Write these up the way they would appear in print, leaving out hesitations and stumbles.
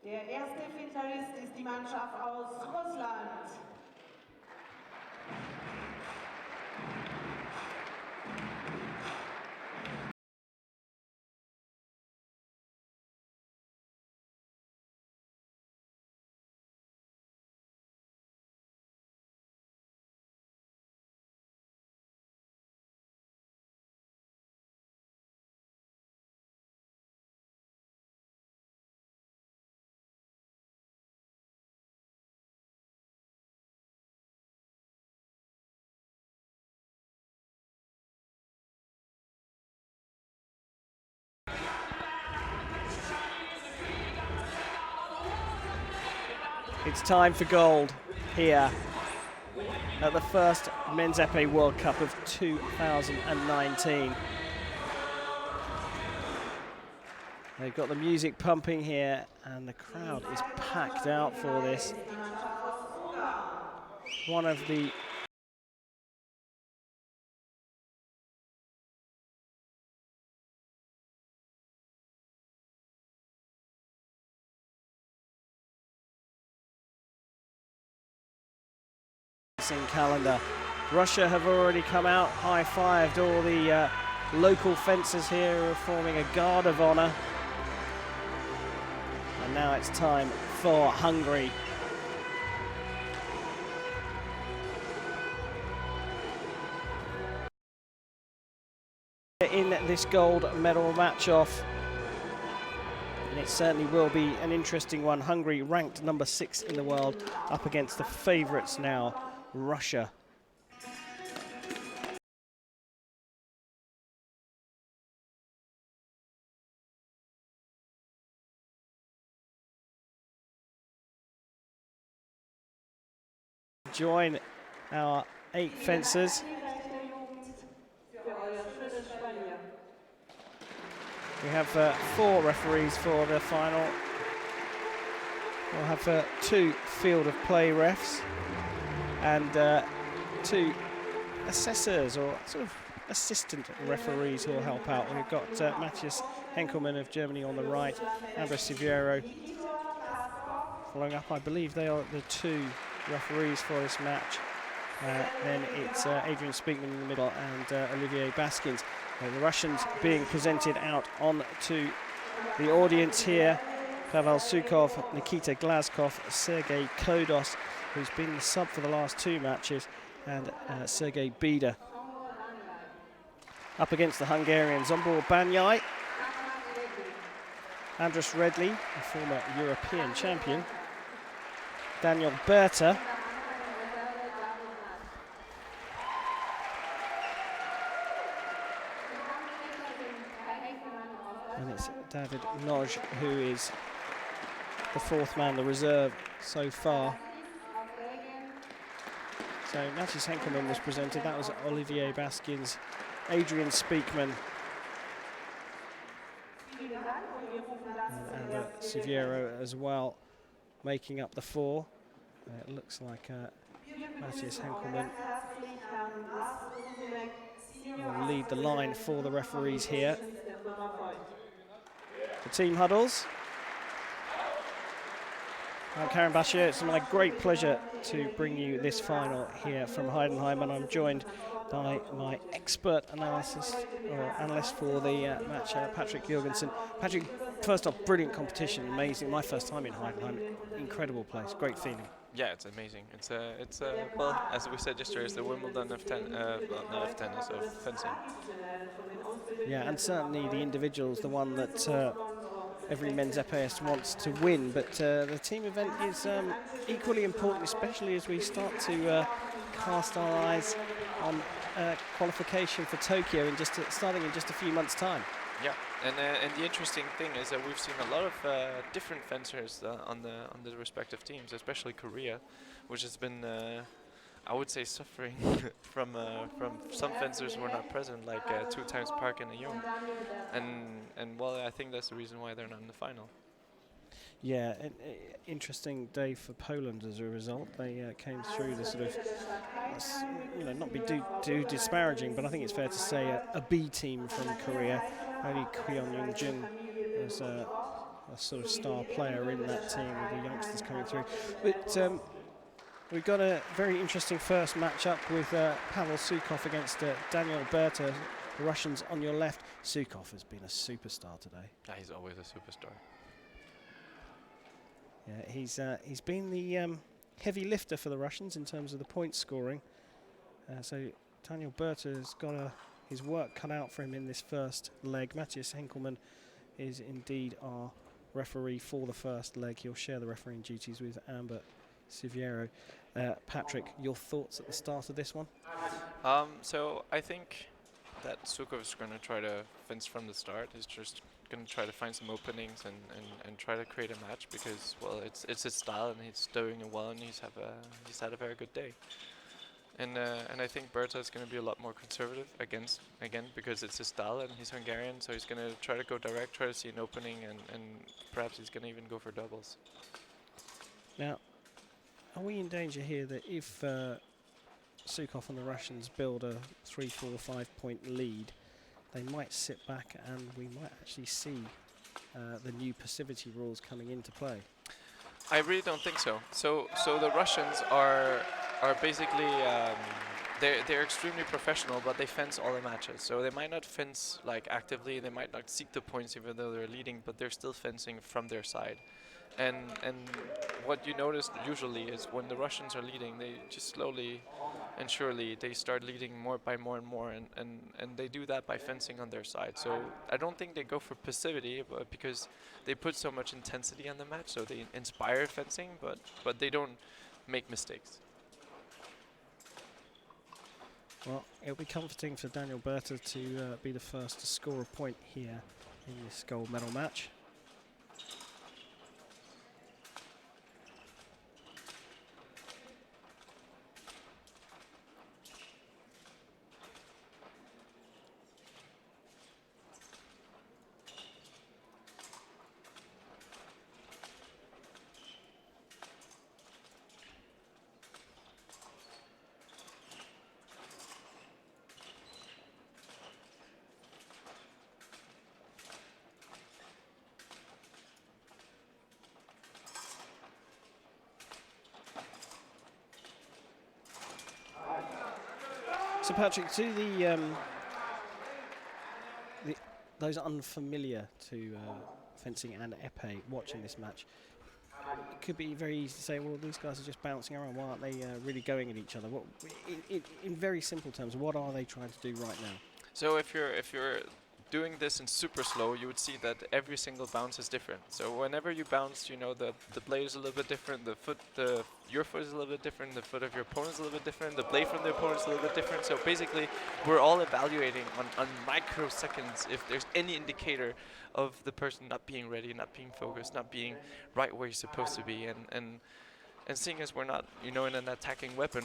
Der erste Finalist ist die Mannschaft aus Russland. It's time for gold here at the first Men's Épée World Cup of 2019. They've got the music pumping here and the crowd is packed out for this. One of the calendar. Russia have already come out, high-fived all the local fencers here who are forming a guard of honor. And now it's time for Hungary. In this gold medal match-off, and it certainly will be an interesting one. Hungary ranked number 6 in the world up against the favourites now, Russia. Join our 8 fencers. We have 4 referees for the final. We'll have 2 field of play refs and 2 assessors or sort of assistant referees who will help out. We've got Matthias Henkelmann of Germany on the right, Andres Siviero following up. I believe they are the 2 referees for this match. Then it's Adrian Speakman in the middle and Olivier Baskins. The Russians being presented out on to the audience here. Pavel Sukov, Nikita Glazkov, Sergei Kodos, who's been the sub for the last 2 matches, and Sergei Bida. Up against the Hungarians, Zsombor Bányai, Andrus Redley, a former European champion, Daniel Berta, and it's David Noj who is the 4th man, the reserve so far. So Matthias Henkelmann was presented, that was Olivier Baskins, Adrian Speakman and Siviero as well, making up the 4. It looks like Matthias Henkelmann will lead the line for the referees here. The team huddles. I'm Karen Bashir. It's my great pleasure to bring you this final here from Heidenheim, and I'm joined by my expert analyst for the match, Patrick Jorgensen. Patrick, first off, brilliant competition, amazing. My first time in Heidenheim, incredible place, great feeling. Yeah, it's amazing. It's well, as we said yesterday, it's the Wimbledon of not of tennis, of fencing. Yeah, and certainly the individuals, the one that every men's épéiste wants to win, but the team event is equally important, especially as we start to cast our eyes on qualification for Tokyo in starting in just a few months' time. Yeah, and the interesting thing is that we've seen a lot of different fencers on the respective teams, especially Korea, which has been I would say suffering from some fencers who are not present, like 2 times Park and Ayung, and well, I think that's the reason why they're not in the final. Yeah, an interesting day for Poland as a result. They came through the sort of, not be too disparaging, but I think it's fair to say a B team from Korea. Only Kyeon Young-jun was a sort of star player in that team with the youngsters coming through. But we've got a very interesting first matchup with Pavel Sukov against Daniel Berta, the Russians on your left. Sukov has been a superstar today. Yeah, he's always a superstar. Yeah, he's been the heavy lifter for the Russians in terms of the point scoring. So Daniel Berta has got his work cut out for him in this first leg. Matthias Henkelmann is indeed our referee for the first leg. He'll share the refereeing duties with Amber Siviero. Patrick, your thoughts at the start of this one? So I think that Sukov is going to try to fence from the start. He's just going to try to find some openings and try to create a match because, well, it's his style and he's doing it well and he's had a very good day. And I think Berta is going to be a lot more conservative again because it's his style and he's Hungarian, so he's going to try to go direct, try to see an opening, and perhaps he's going to even go for doubles. Now, are we in danger here that if Sukov and the Russians build a 3, 4, 5 point lead, they might sit back and we might actually see the new passivity rules coming into play? I really don't think so. So the Russians are basically they're extremely professional, but they fence all the matches. So they might not fence like actively, they might not seek the points even though they're leading, but they're still fencing from their side. And what you notice usually is when the Russians are leading, they just slowly and surely they start leading more and more, and they do that by fencing on their side. So I don't think they go for passivity, but because they put so much intensity on the match, so they inspire fencing, but they don't make mistakes. Well, it'll be comforting for Daniel Berta to be the first to score a point here in this gold medal match. So Patrick, to those unfamiliar to fencing and épée watching this match, it could be very easy to say, well, these guys are just bouncing around. Why aren't they really going at each other? What, in very simple terms, what are they trying to do right now? So if you're doing this in super slow, you would see that every single bounce is different. So whenever you bounce, you know, the blade is a little bit different, your foot is a little bit different, the foot of your opponent is a little bit different, the blade from the opponent is a little bit different. So basically, we're all evaluating on microseconds if there's any indicator of the person not being ready, not being focused, not being right where you're supposed to be, and seeing as we're not, you know, in an attacking weapon,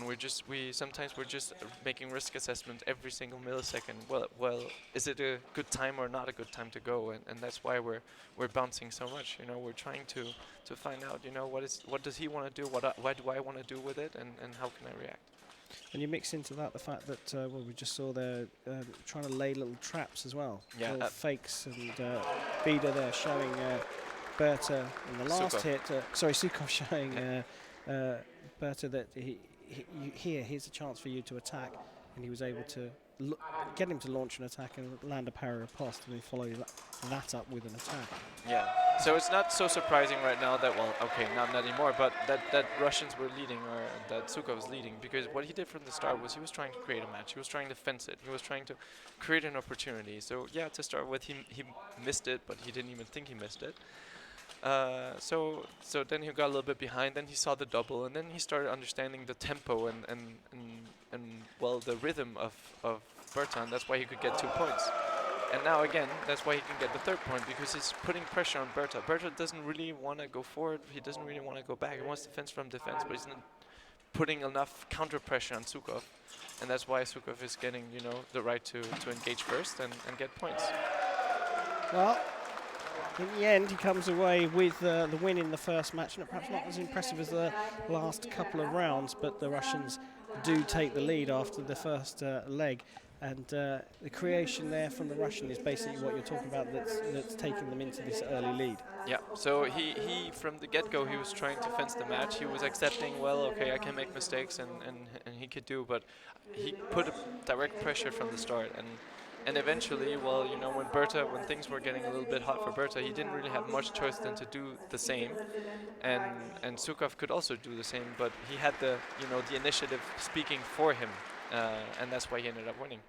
sometimes we're just making risk assessment every single millisecond. Well, is it a good time or not a good time to go? And that's why we're bouncing so much. You know, we're trying to find out, you know, what does he want to do? What do I want to do with it? And how can I react? And you mix into that the fact that well, we just saw they're trying to lay little traps as well. Yeah, little fakes, and Beda there showing Berta in the last Sukov. hit. Sukov showing Berta that here's a chance for you to attack, and he was able to get him to launch an attack and land a parry riposte, and then follow that up with an attack. Yeah. So it's not so surprising right now that, well, okay, not anymore, but that Russians were leading, or that Sukov was leading, because what he did from the start was he was trying to create a match. He was trying to fence it. He was trying to create an opportunity. So yeah, to start with, he missed it, but he didn't even think he missed it. So then he got a little bit behind, then he saw the double, and then he started understanding the tempo and well, the rhythm of Berta, and that's why he could get 2 points. And now again, that's why he can get the 3rd point, because he's putting pressure on Berta. Berta doesn't really want to go forward, he doesn't really want to go back, he wants to fence from defense, but he's not putting enough counter pressure on Sukov. And that's why Sukov is getting, you know, the right to engage first and get points. Well, in the end, he comes away with the win in the first match, and perhaps not as impressive as the last couple of rounds, but the Russians do take the lead after the first leg. And the creation there from the Russian is basically what you're talking about. That's taking them into this early lead. Yeah, so he from the get-go, he was trying to fence the match. He was accepting, well, okay, I can make mistakes, and he could do, but he put a direct pressure from the start. And eventually, well, you know, when things were getting a little bit hot for Berta, he didn't really have much choice than to do the same. And Sukov could also do the same, but he had the initiative speaking for him, and that's why he ended up winning.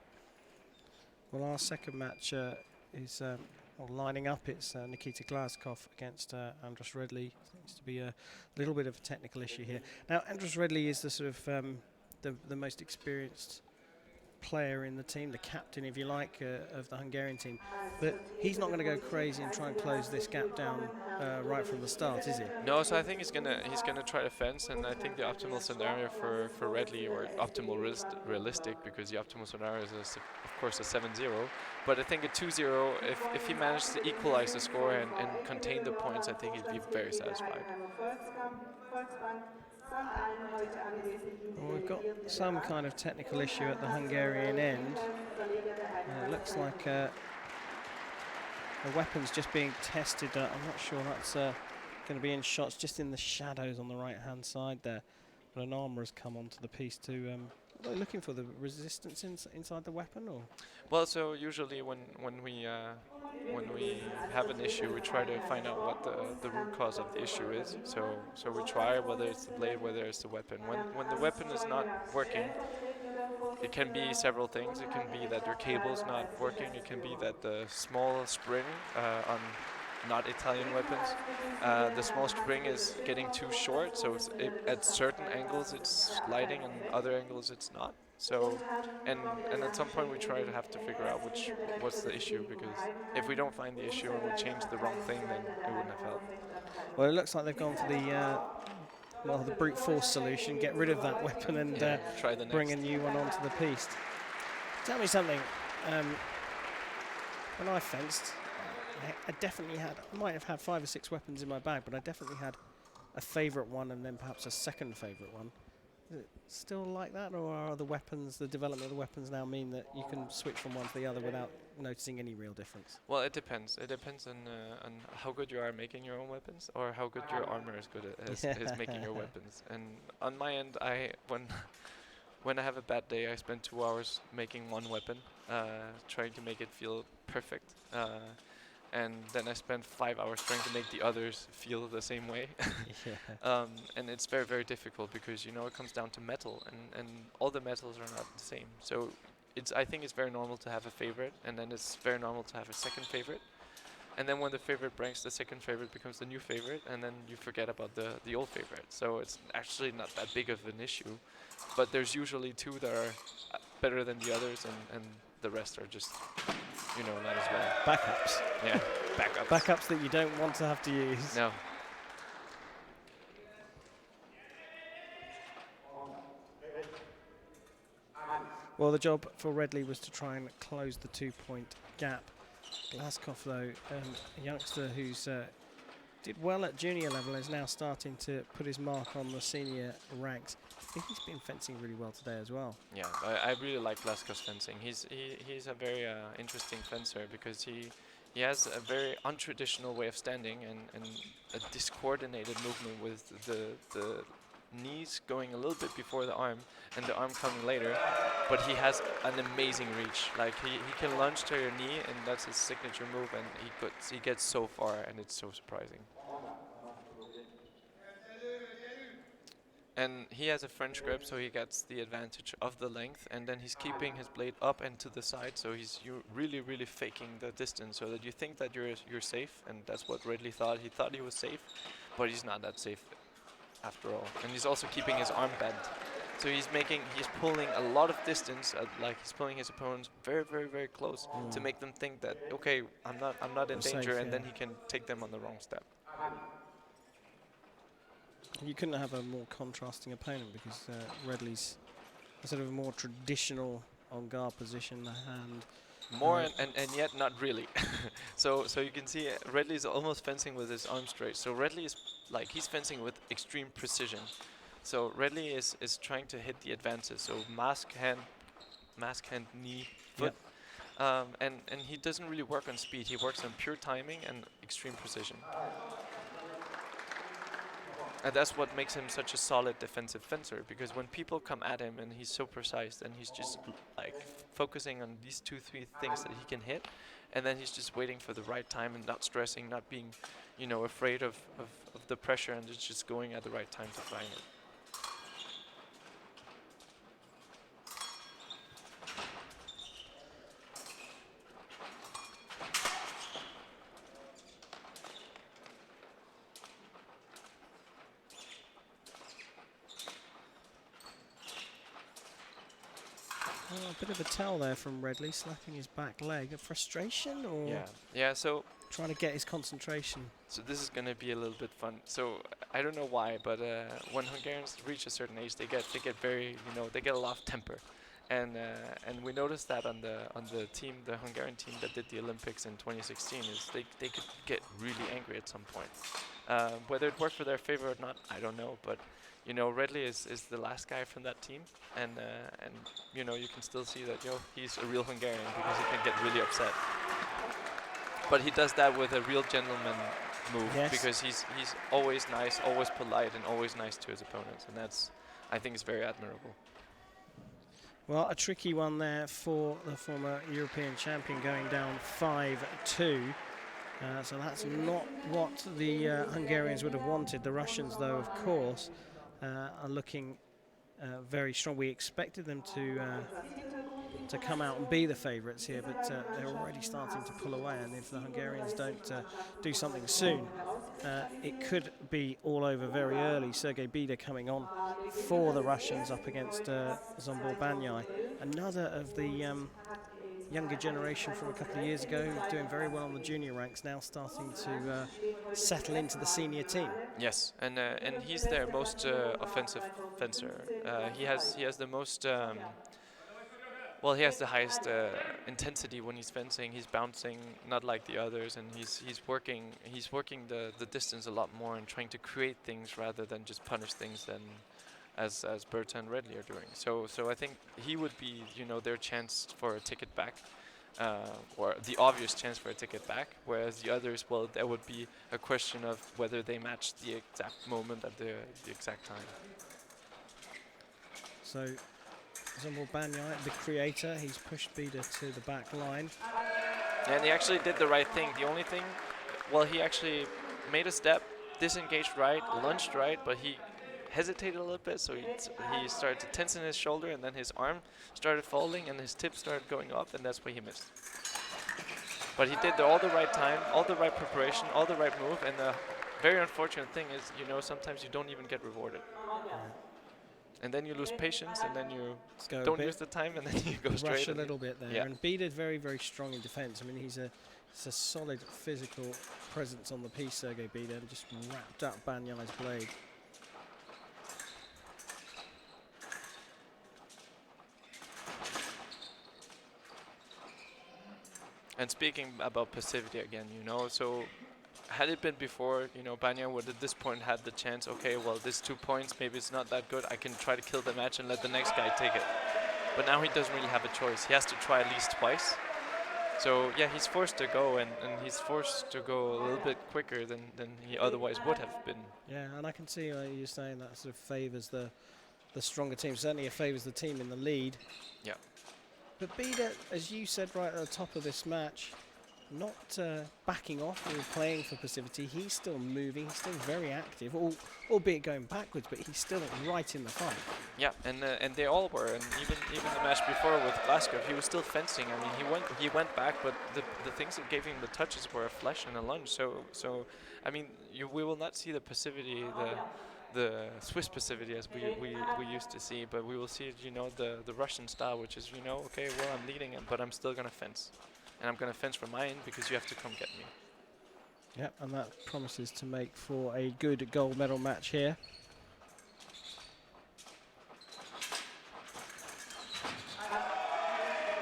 Well, our second match is lining up. It's Nikita Glazkov against Andras Redley. Seems to be a little bit of a technical issue here. Now, Andras Redley is the sort of the most experienced player in the team, the captain, if you like, of the Hungarian team. But he's not going to go crazy and try and close this gap down right from the start, is he? No, so I think he's gonna try to fence, and I think the optimal scenario for Redley, or optimal realistic, because the optimal scenario is of course a 7-0. But I think a 2-0, if he manages to equalize the score and contain the points, I think he'd be very satisfied. Well, we've got some kind of technical issue at the Hungarian end. It looks like the weapon's just being tested. I'm not sure that's going to be in shots, just in the shadows on the right-hand side there. But an armor has come onto the piece to... are they looking for the resistance inside the weapon, or...? Well, so usually when we have an issue, we try to find out what the root cause of the issue is. So we try, whether it's the blade, whether it's the weapon. When the weapon is not working, it can be several things. It can be that your cable's not working. It can be that the small spring on not Italian weapons, the small spring is getting too short. So at certain angles it's sliding, and other angles it's not. So, and at some point we have to figure out what's the issue, because if we don't find the issue and we change the wrong thing, then it wouldn't have helped. Well, it looks like they've gone for the brute force solution, get rid of that weapon and try the bring a next. new one onto the piece. Tell me something. When I fenced, I definitely I might have had 5 or 6 weapons in my bag, but I definitely had a favourite one and then perhaps a second favourite one. Is it still like that, or are the development of the weapons now mean that you can switch from one to the other without noticing any real difference? Well, it depends. It depends on how good you are making your own weapons, or how good your armor is good at making your weapons. And on my end, when I have a bad day, I spend 2 hours making one weapon, trying to make it feel perfect. And then I spend 5 hours trying to make the others feel the same way. And it's very, very difficult, because it comes down to metal, and all the metals are not the same. So I think it's very normal to have a favorite, and then it's very normal to have a second favorite. And then when the favorite breaks, the second favorite becomes the new favorite, and then you forget about the old favorite. So it's actually not that big of an issue, but there's usually 2 that are better than the others, and the rest are just not as well. Backups. Yeah, backups. Backups that you don't want to have to use. No. Well, the job for Redley was to try and close the 2-point gap. Glazkov, though, a youngster who's did well at junior level, is now starting to put his mark on the senior ranks. I think he's been fencing really well today as well. Yeah, I really like Glazkov's fencing. He's a very interesting fencer, because he has a very untraditional way of standing, and a discoordinated movement with the knees going a little bit before the arm and the arm coming later. But he has an amazing reach. Like he can lunge to your knee, and that's his signature move, and he gets so far, and it's so surprising. And he has a French grip, so he gets the advantage of the length, and then he's keeping his blade up and to the side, so he's really, really faking the distance, so that you think that you're safe, and that's what Ridley thought. He thought he was safe, but he's not that safe after all. And he's also keeping his arm bent, so he's pulling a lot of distance, like he's pulling his opponents very, very, very close to make them think that, okay, I'm not in danger, and then he can take them on the wrong step. You couldn't have a more contrasting opponent, because Redley's a sort of a more traditional on-guard position, and more and yet not really. so you can see Redley's almost fencing with his arm straight. So Redley is he's fencing with extreme precision. So Redley is trying to hit the advances. So mask hand, knee, foot. And he doesn't really work on speed. He works on pure timing and extreme precision. And that's what makes him such a solid defensive fencer, because when people come at him and he's so precise, and he's just like focusing on these 2-3 things that he can hit, and then he's just waiting for the right time and not stressing, not being, you know, afraid of the pressure, and just going at the right time to find it. Oh, a bit of a tell there from Redley, slapping his back leg. A frustration, or Yeah. So trying to get his concentration? So this is gonna be a little bit fun. So I don't know why, but when Hungarians reach a certain age, they get very, you know, they get a lot of temper, and we noticed that on the team, the Hungarian team that did the Olympics in 2016, is they could get really angry at some point. Whether it worked for their favor or not, I don't know, but. You know, Redley is the last guy from that team, and you know, you can still see that, yo, he's a real Hungarian, because he can get really upset. But he does that with a real gentleman move, because he's always nice, always polite, and always nice to his opponents, and that's, I think, is very admirable. Well, a tricky one there for the former European champion, going down 5-2. So that's not what the Hungarians would have wanted. The Russians, though, of course, are looking very strong. We expected them to come out and be the favourites here, but they're already starting to pull away. And if the Hungarians don't do something soon, it could be all over very early. Sergei Bida coming on for the Russians up against Zsombor Banyai, another of the younger generation from a couple of years ago, doing very well on the junior ranks, now starting to settle into the senior team. Yes, and he's their most offensive fencer. He has the most. Well, he has the highest intensity when he's fencing. He's bouncing, not like the others, and he's working the distance a lot more and trying to create things rather than just punish things. Than as Berta and Redley are doing. So I think he would be, you know, their chance for a ticket back, or the obvious chance for a ticket back. Whereas the others, well, there would be a question of whether they matched the exact moment at the exact time. So Zsombor Banyai, the creator, he's pushed Bida to the back line. And he actually did the right thing. The only thing, well, he actually made a step, disengaged right, lunged right, but he hesitated a little bit, so he started to tense in his shoulder, and then his arm started falling, and his tip started going up, and that's where he missed. But he did all the right time, all the right preparation, all the right move, and the very unfortunate thing is, you know, sometimes you don't even get rewarded. And then you lose patience, and then you don't use the time, and then you go straight. Rush a little bit there. Yeah. And Bida very, very strong in defence. I mean, he's a solid physical presence on the piece, Sergei Bida, and just wrapped up Banyai's blade. And speaking about passivity again, you know, so had it been before, you know, Banyai would at this point had the chance, okay, well, this 2 points, maybe it's not that good. I can try to kill the match and let the next guy take it. But now he doesn't really have a choice. He has to try at least twice. So, yeah, he's forced to go, and he's forced to go a little bit quicker than he otherwise would have been. Yeah, and I can see you're saying that sort of favours the stronger team. Certainly it favours the team in the lead. Yeah. But Bida, as you said right at the top of this match, not backing off or playing for passivity. He's still moving, he's still very active, albeit going backwards, but he's still right in the fight. Yeah, and they all were, and even the match before with Glasgow, he was still fencing. I mean, he went back, but the things that gave him the touches were a flash and a lunge. So I mean, we will not see the passivity, the Swiss passivity as we used to see, but we will see, you know, the Russian style, which is, you know, okay, well, I'm leading him, but I'm still gonna fence. And I'm going to fence from my end because you have to come get me. Yep, and that promises to make for a good gold medal match here.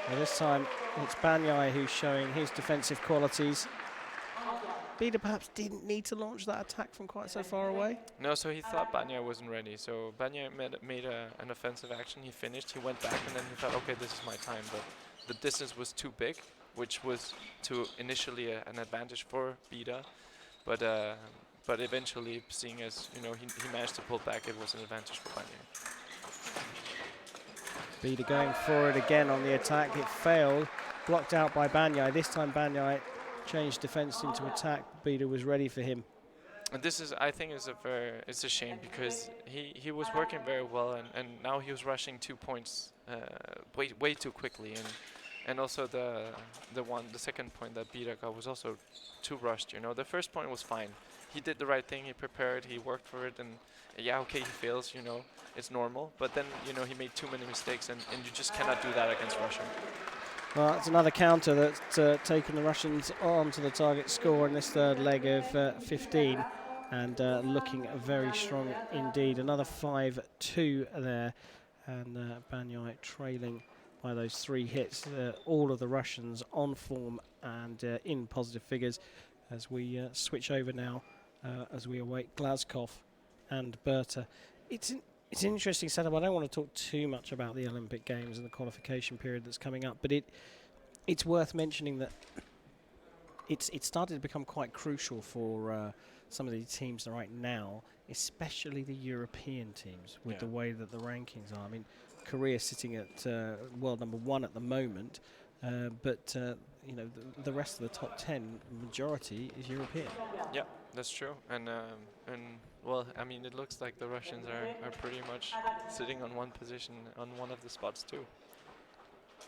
Well, this time it's Banyai who's showing his defensive qualities. Bida perhaps didn't need to launch that attack from quite so far away. No, so he thought Banyai wasn't ready. So Banyai made an offensive action. He finished. He went back, and then he thought, okay, this is my time. But the distance was too big, which was initially an advantage for Bida, but eventually, seeing as he managed to pull back, it was an advantage for Banya. Bida going for it again on the attack. It failed, blocked out by Banyai. This time Banyai changed defense into attack. Bida was ready for him. And this is, I think, it's a shame because he was working very well, and now he was rushing 2 points way too quickly, and also the second point that Bida got was also too rushed. The first point was fine. He did the right thing. He prepared. He worked for it, and yeah, okay, he fails. It's normal. But then he made too many mistakes, and you just cannot do that against Russia. Well, it's another counter that's taken the Russians onto the target score in this third leg of 15, and looking very strong indeed. Another 5-2 there, and Banyai trailing by those 3 hits. All of the Russians on form and in positive figures as we switch over now as we await Glazkov and Berta. It's an interesting setup. I don't want to talk too much about the Olympic Games and the qualification period that's coming up, but it's worth mentioning that it's started to become quite crucial for some of these teams right now, especially the European teams, with the way that the rankings are. I mean, Korea sitting at world number 1 at the moment, but the rest of the top 10 majority is European. Yeah, that's true. And well, I mean, it looks like the Russians are pretty much sitting on one position on one of the spots too.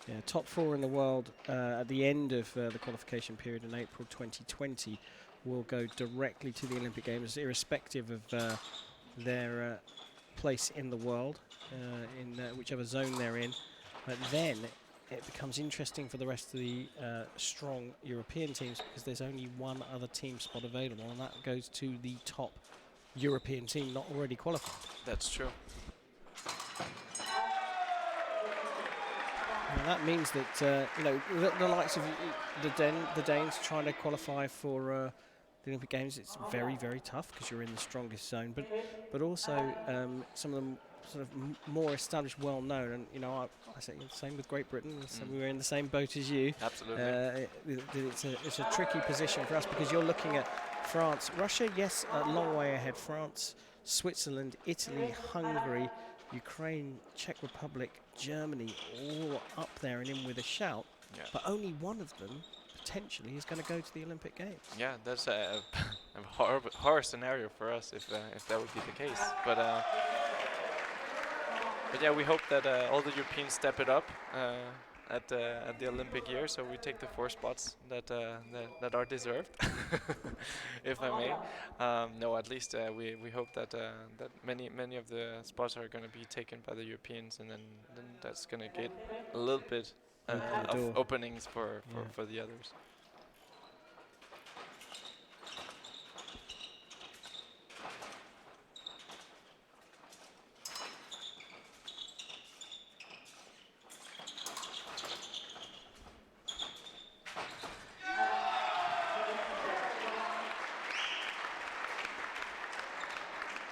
Yeah, top 4 in the world at the end of the qualification period in April 2020 will go directly to the Olympic Games, irrespective of their place in the world, in whichever zone they're in. But then it becomes interesting for the rest of the strong European teams, because there's only one other team spot available, and that goes to the top European team not already qualified. That's true. And that means that the likes of the Danes trying to qualify for the Olympic Games, it's very, very tough because you're in the strongest zone. But also some of them sort of more established, well known, and I say the same with Great Britain. So we were in the same boat as you. Absolutely. It's a tricky position for us because you're looking at France, Russia, yes, a long way ahead. France, Switzerland, Italy, Hungary, Ukraine, Czech Republic, Germany, all up there and in with a shout. Yeah. But only one of them potentially is going to go to the Olympic Games. Yeah, that's a horror scenario for us if that would be the case. But yeah, we hope that all the Europeans step it up at the Olympic year, so we take the 4 spots that are deserved, if I may. No, at least we hope that many of the spots are going to be taken by the Europeans, and then that's going to get a little bit of openings for the others.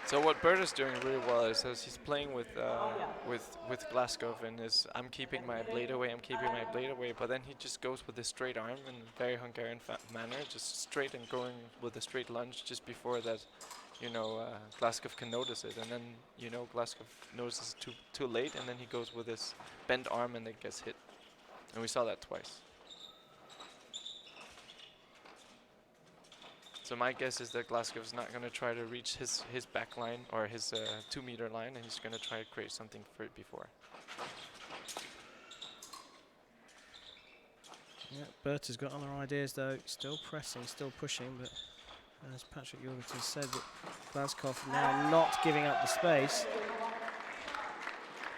So what Bert is doing really well is he's playing with Glazkov, and I'm keeping my blade away, but then he just goes with a straight arm in a very Hungarian manner, just straight and going with a straight lunge just before that, Glazkov can notice it, and then Glazkov notices too late, and then he goes with his bent arm and it gets hit, and we saw that twice. So my guess is that Glazkov is not going to try to reach his back line or his 2-meter line, and he's going to try to create something for it before. Yeah, Bert has got other ideas though, still pressing, still pushing, but as Patrick Jorgensen said, that Glazkov now not giving up the space.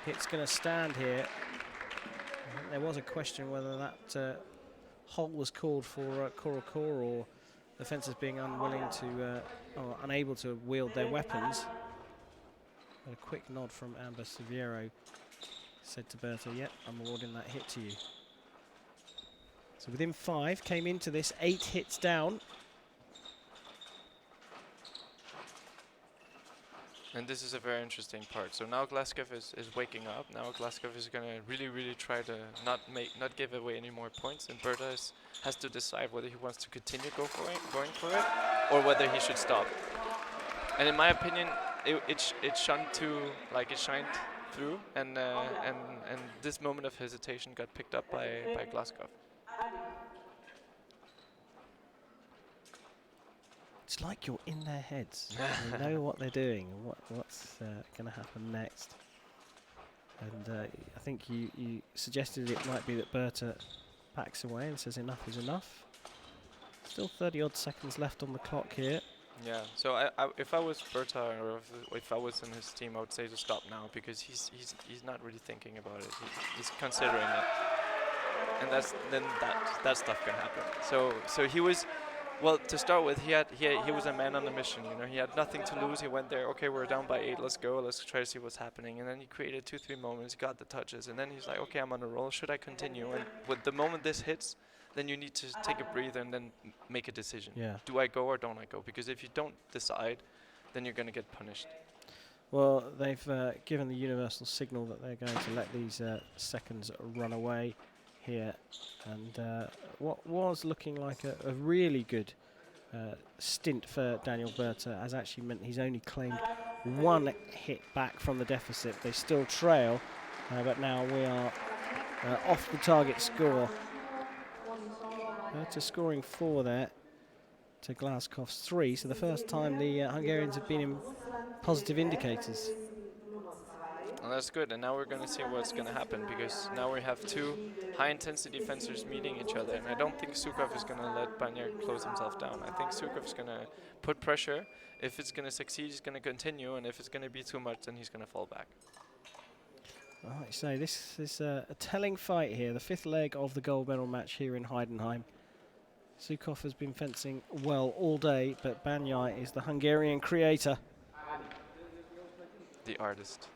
Hit's going to stand here. I think there was a question whether that hold was called for Korokor, or the fencers being unwilling to or unable to wield their weapons. But a quick nod from Amber Siviero said to Berta, yep, I'm awarding that hit to you. So within 5, came into this 8 hits down. And this is a very interesting part. So now Glasgow is waking up. Now Glasgow is gonna really try to not give away any more points. And Berta has to decide whether he wants to continue going for it, or whether he should stop. And in my opinion, it shined through, and this moment of hesitation got picked up by Glasgow. It's like you're in their heads. They know what they're doing and what's going to happen next. And I think you suggested it might be that Berta backs away and says enough is enough. Still 30 odd seconds left on the clock here. Yeah. So if I was Berta, or if I was in his team, I would say to stop now, because he's not really thinking about it. He's considering it, and that stuff can happen. So he was. Well, to start with, he was a man on a mission. You know, he had nothing to lose. He went there. Okay, we're down by 8. Let's go. Let's try to see what's happening. And then he created 2-3 moments, got the touches, and then he's like, okay, I'm on a roll. Should I continue? And with the moment this hits, then you need to take a breather and then make a decision. Yeah. Do I go or don't I go? Because if you don't decide, then you're going to get punished. Well, they've given the universal signal that they're going to let these seconds run away here, and what was looking like a really good stint for Daniel Berta has actually meant he's only claimed 1 hit back from the deficit. They still trail, but now we are off the target score. Berta scoring 4 there to Glasgow's 3, so the first time the Hungarians have been in positive indicators. Well, that's good, and now we're going to see what's going to happen, because now we have 2 high-intensity fencers meeting each other, and I don't think Sukov is going to let Banya close himself down. I think Sukov is going to put pressure. If it's going to succeed, he's going to continue, and if it's going to be too much, then he's going to fall back. Like you say, this is a telling fight here, the 5th leg of the gold medal match here in Heidenheim. Sukov has been fencing well all day, but Banyai is the Hungarian creator. The artist.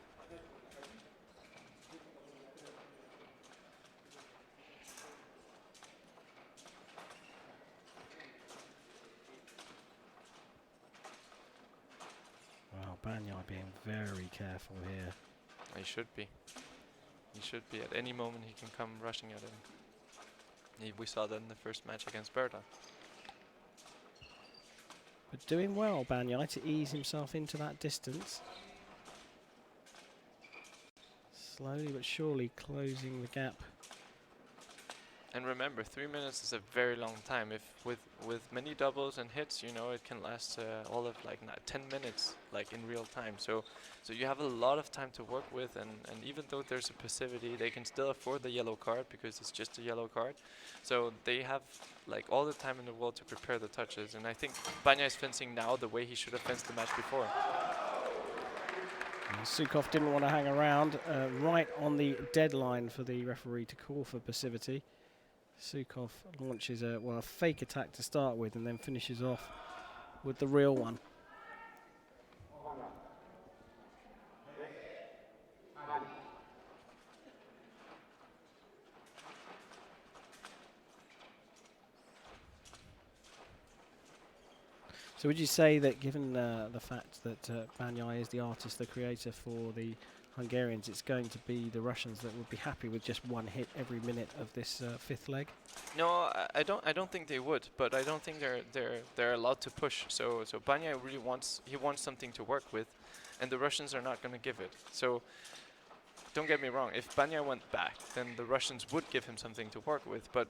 Wow, Banyai being very careful here. He should be. He should be. At any moment he can come rushing at him. We saw that in the first match against Berta. But doing well, Banyai, to ease himself into that distance. Slowly but surely closing the gap. And remember, 3 minutes is a very long time. If with many doubles and hits, you know, it can last all of like 10 minutes, like in real time. So you have a lot of time to work with, and even though there's a passivity, they can still afford the yellow card because it's just a yellow card. So they have like all the time in the world to prepare the touches. And I think Banya is fencing now the way he should have fenced the match before. Sukov didn't want to hang around, right on the deadline for the referee to call for passivity. Sukov launches a fake attack to start with and then finishes off with the real one. So would you say that given the fact that Banyai is the artist, the creator for the Hungarians, it's going to be the Russians that would be happy with just 1 hit every minute of this 5th leg? No, I don't think they would, but I don't think they're allowed to push. So Banya really wants something to work with, and the Russians are not going to give it. So don't get me wrong, if Banya went back, then the Russians would give him something to work with, but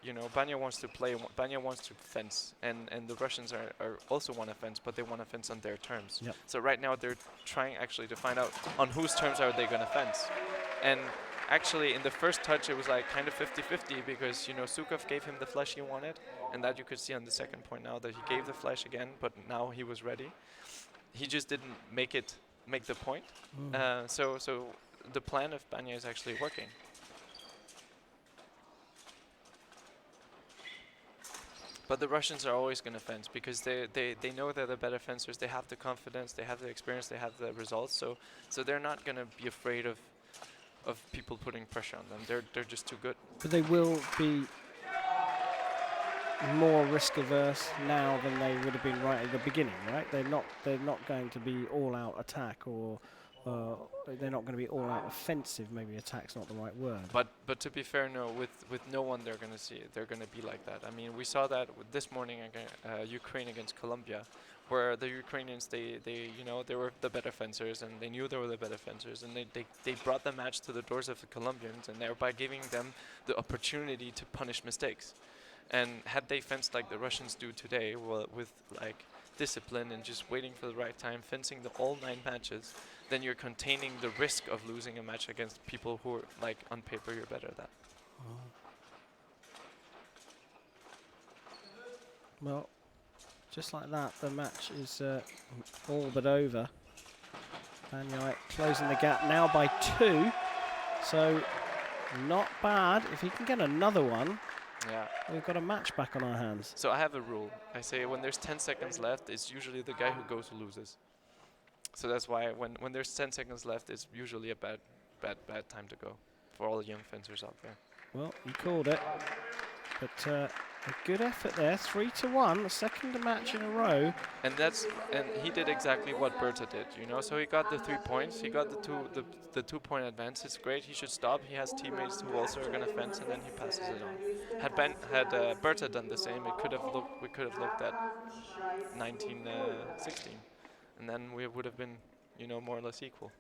you know, Banya wants to play, Banya wants to fence, and the Russians are also want to fence, but they want to fence on their terms. Yep. So right now they're trying actually to find out on whose terms are they going to fence. And actually in the first touch it was like kind of 50-50, because you know Sukov gave him the flash he wanted, and that you could see on the second point now that he gave the flash again, but now he was ready. He just didn't make the point. So the plan of Banya is actually working. But the Russians are always going to fence because they know they're the better fencers. They have the confidence, they have the experience, they have the results. So they're not going to be afraid of people putting pressure on them. They're just too good. But they will be more risk averse now than they would have been right at the beginning, right? They're not going to be all out attack, or they're not going to be all out offensive. Maybe attack's not the right word. But to be fair, no, with no one they're going to see it. They're going to be like that. I mean, we saw that with this morning against Ukraine against Colombia, where the Ukrainians they were the better fencers, and they knew they were the better fencers, and they brought the match to the doors of the Colombians, and thereby giving them the opportunity to punish mistakes. And had they fenced like the Russians do today, well, with like discipline and just waiting for the right time, fencing the all 9 matches, then you're containing the risk of losing a match against people who are, like, on paper you're better at that. Well, just like that, the match is all but over. Banyai closing the gap now by 2, so not bad. If he can get another one, Yeah. we've got a match back on our hands. So I have a rule. I say when there's 10 seconds left, it's usually the guy who goes who loses. So that's why when there's 10 seconds left, it's usually a bad time to go for all the young fencers out there. Well, you called it, but a good effort there. 3-1, the second match in a row. And he did exactly what Berta did, you know. So he got the 3 points. He got the 2-point advance. It's great. He should stop. He has teammates who also are gonna fence, and then he passes it on. Had Berta done the same, we could have looked at 19-16, and then we would have been, you know, more or less equal.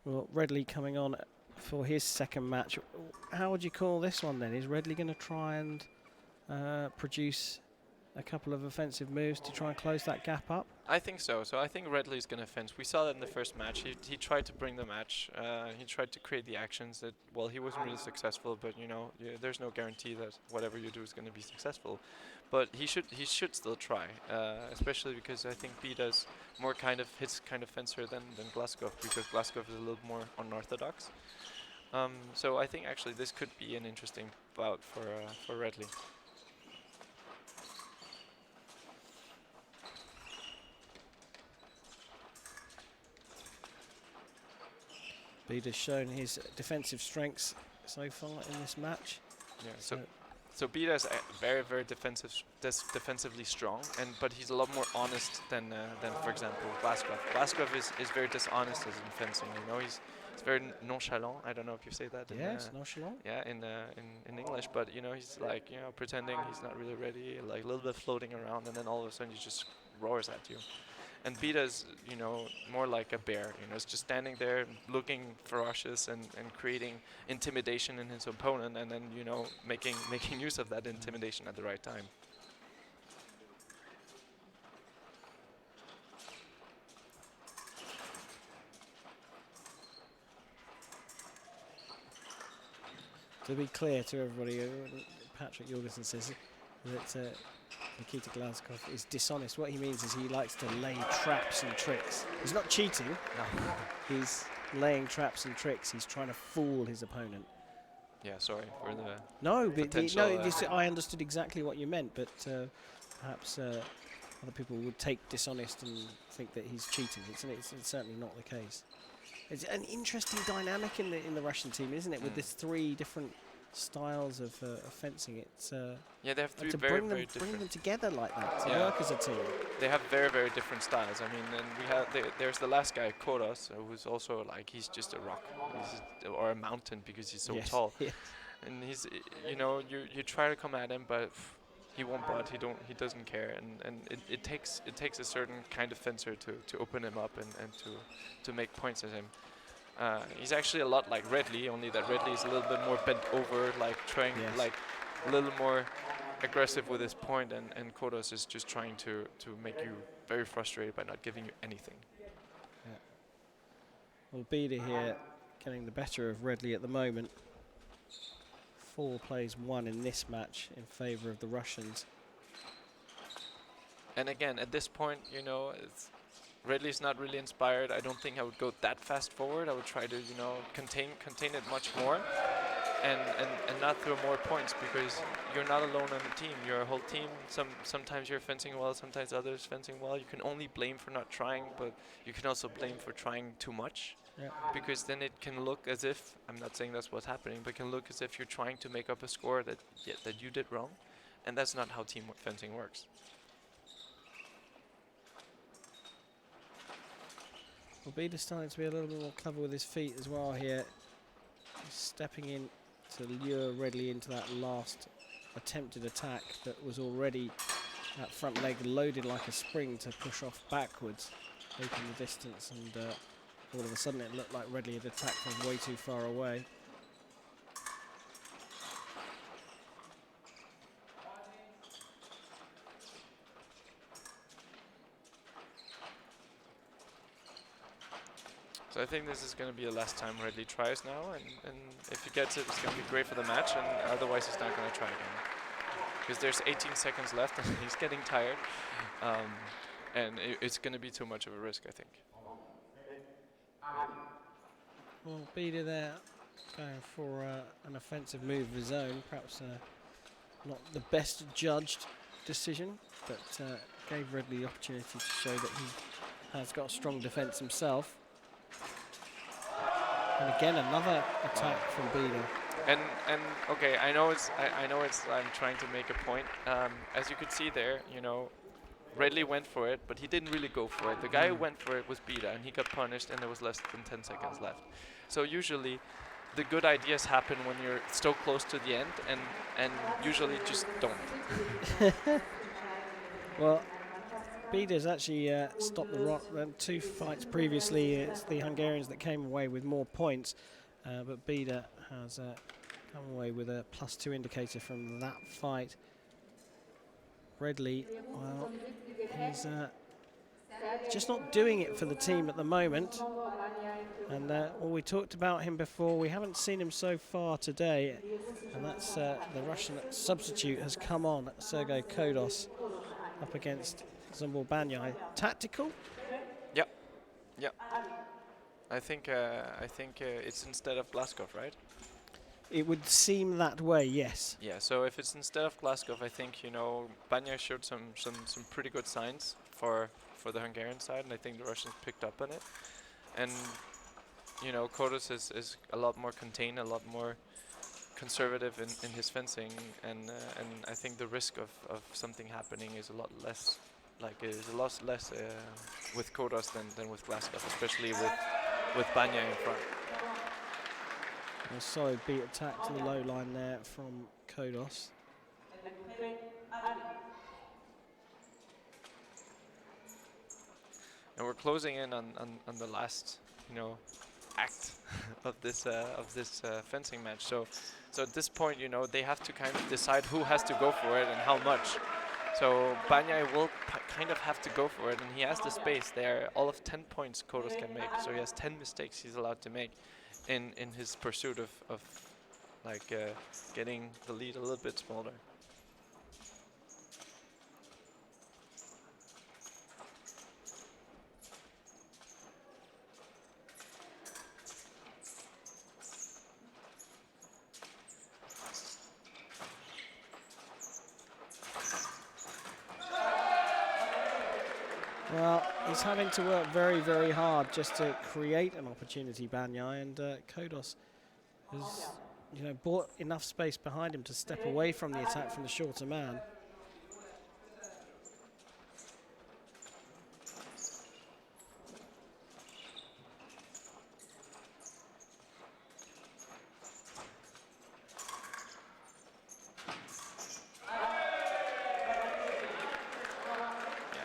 Well, Redley coming on for his second match. How would you call this one then? Is Redley going to try and produce a couple of offensive moves to try and close that gap up? I think so. So I think Redley's going to fence. We saw that in the first match. He tried to bring the match. He tried to create the actions that, well, he wasn't really successful, but, you know, there's no guarantee that whatever you do is going to be successful. But he should still try, especially because I think Bida's more kind of his kind of fencer than Glasgow, because Glasgow is a little more unorthodox. So I think actually this could be an interesting bout for Redley. Bida's shown his defensive strengths so far in this match. Yeah. So Bida is very, very defensively strong, but he's a lot more honest than for example, Glasgow. Glasgow is very dishonest as in fencing. You know, he's very nonchalant. I don't know if you say that. Yes, nonchalant. Yeah, in English, but you know, he's like, you know, pretending he's not really ready, like a little bit floating around, and then all of a sudden he just roars at you. And Bida's, you know, more like a bear. You know, it's just standing there, looking ferocious and creating intimidation in his opponent, and then, you know, making use of that intimidation at the right time. To be clear to everybody, Patrick Jorgensen says that Nikita Glazkov is dishonest. What he means is he likes to lay traps and tricks. He's not cheating. No. He's laying traps and tricks. He's trying to fool his opponent. Yeah, sorry for the no, but I understood exactly what you meant, but perhaps other people would take dishonest and think that he's cheating. It's certainly not the case. It's an interesting dynamic in the Russian team, isn't it? With these 3 different styles of fencing. It's yeah, they have 3 to very, bring very different. Bring them together like that to work as a team. They have very, very different styles. I mean, and we have there's the last guy, Koros, who's also like, he's just a rock, or a mountain because he's so tall. Yes. And he's, you know, you try to come at him, but he won't budge. He doesn't care, and it takes a certain kind of fencer to open him up and to make points at him. He's actually a lot like Redley, only that Redley is a little bit more bent over, like trying like a little more aggressive with his point, and Kodos is just trying to make you very frustrated by not giving you anything. Yeah. Well, Bida here getting the better of Redley at the moment. 4 plays 1 in this match in favor of the Russians. And again, at this point, you know, Redley's not really inspired. I don't think I would go that fast forward. I would try to, you know, contain it much more, and not throw more points, because you're not alone on the team. You're a whole team. Sometimes you're fencing well, sometimes others fencing well. You can only blame for not trying, but you can also blame for trying too much. Yeah. because then it can look as if, I'm not saying that's what's happening, but can look as if you're trying to make up a score that that you did wrong, and that's not how team fencing works. Well, Beda's starting to be a little bit more clever with his feet as well here. He's stepping in to lure Redley into that last attempted attack that was already that front leg loaded like a spring to push off backwards, open the distance, and all of a sudden it looked like Redley had attacked from way too far away. So I think this is going to be the last time Redley tries now, and if he gets it, it's going to be great for the match, and otherwise he's not going to try again. Because there's 18 seconds left and he's getting tired, and it's going to be too much of a risk, I think. Well, Beda there going for an offensive move of his own, perhaps not the best judged decision, but gave Redley the opportunity to show that he has got a strong defence himself. And again, another attack from Beda. And okay, I know it's I'm trying to make a point. As you could see there, you know, Redley went for it, but he didn't really go for it. The guy who went for it was Beda, and he got punished, and there was less than 10 seconds left. So usually, the good ideas happen when you're so close to the end, and usually just don't. Well, Beda's actually stopped the rot. 2 fights previously, it's the Hungarians that came away with more points, but Beda has come away with a +2 indicator from that fight. Redley, well, he's just not doing it for the team at the moment. And well, we talked about him before. We haven't seen him so far today, and that's the Russian substitute has come on, Sergei Kodos, up against Zumbul Banyai. Tactical? Yep. Yep. I think it's instead of Glasgow, right? It would seem that way, yes. Yeah. So if it's instead of Glasgow, I think, you know, Banyai showed some pretty good signs for the Hungarian side, and I think the Russians picked up on it. And you know, Kodos is a lot more contained, a lot more conservative in his fencing, and I think the risk of something happening is a lot less. Like is a lot less with Kodos than with Glasgow, especially with Banyai in front. A solid beat attack to the low line there from Kodos. And we're closing in on the last, you know, act of this fencing match. So at this point, you know, they have to kind of decide who has to go for it and how much. So Banyai will kind of have to go for it, and he has the space there. All of 10 points Kodos can make, so he has 10 mistakes he's allowed to make in his pursuit of like getting the lead a little bit smaller. Well, he's having to work very, very hard just to create an opportunity, Banyai, and Kodos has, you know, bought enough space behind him to step away from the attack from the shorter man.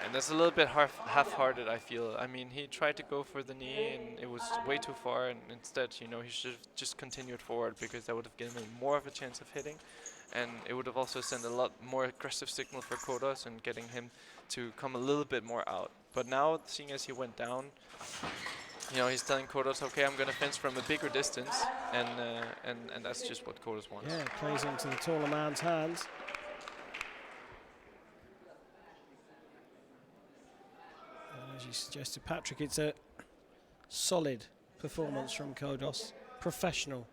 And that's a little bit half-hearted, I feel. I mean, he tried to go for the knee, and it was way too far, and instead, you know, he should have just continued forward, because that would have given him more of a chance of hitting, and it would have also sent a lot more aggressive signal for Kodos and getting him to come a little bit more out. But now, seeing as he went down, you know, he's telling Kodos, okay, I'm going to fence from a bigger distance, and that's just what Kodos wants. Yeah, plays into the taller man's hands. As you suggested, Patrick, it's a solid performance from Kodos, professional.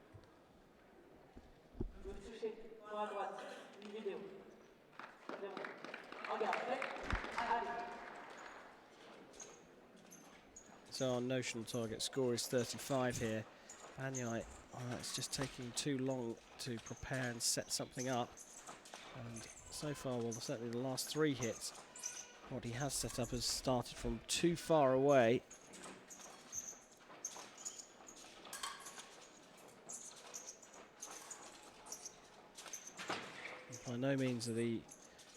So our notional target score is 35 here. Banyai, it's just taking too long to prepare and set something up. And so far, well, certainly the last 3 hits, what he has set up has started from too far away. By no means are the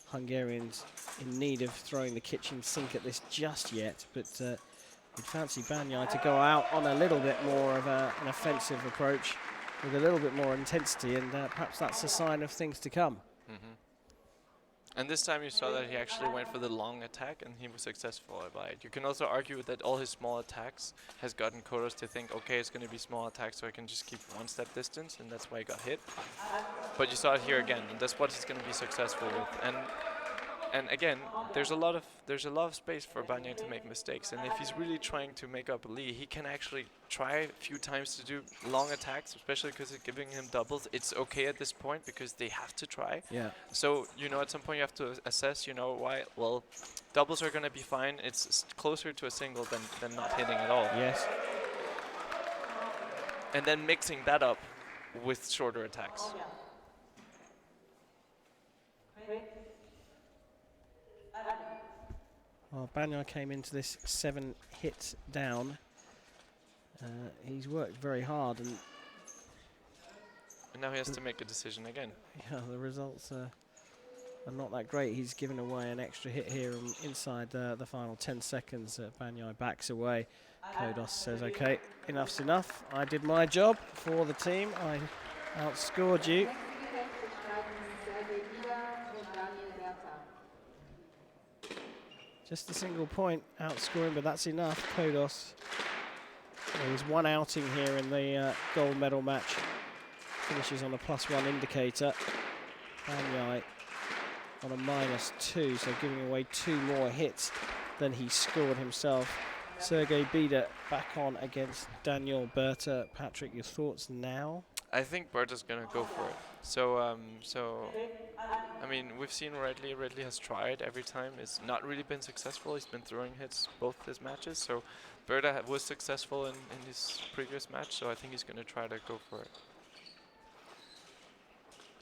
Hungarians in need of throwing the kitchen sink at this just yet, but we'd fancy Banyai to go out on a little bit more of an offensive approach with a little bit more intensity, and perhaps that's a sign of things to come. And this time you saw that he actually went for the long attack and he was successful by it. You can also argue that all his small attacks has gotten Kodos to think, okay, it's going to be small attacks so I can just keep 1 step distance, and that's why he got hit. But you saw it here again, and that's what he's going to be successful with. And again, there's a lot of space for Banyai to make mistakes, and if he's really trying to make up a lead, he can actually try a few times to do long attacks, especially because it's giving him doubles. It's okay at this point because they have to try. Yeah. So, you know, at some point you have to assess, you know, why, well, doubles are going to be fine. It's closer to a single than not hitting at all. Yes. And then mixing that up with shorter attacks. Well, Banyai came into this 7 hits down. He's worked very hard, and now he has to make a decision again. yeah, the results are not that great. He's given away an extra hit here inside the final 10 seconds. Banyai backs away. Kodos says, okay, enough's enough. I did my job for the team. I outscored you. Just a single point outscoring, but that's enough. Kodos, he's 1 outing here in the gold medal match. Finishes on a +1 indicator. Banyai on a -2, so giving away 2 more hits than he scored himself. Sergei Bida back on against Daniel Berta. Patrick, your thoughts now? I think Berta's gonna go for it. So, I mean, we've seen Redley. Redley has tried every time. It's not really been successful. He's been throwing hits both his matches. So, Berta was successful in his previous match. So I think he's gonna try to go for it.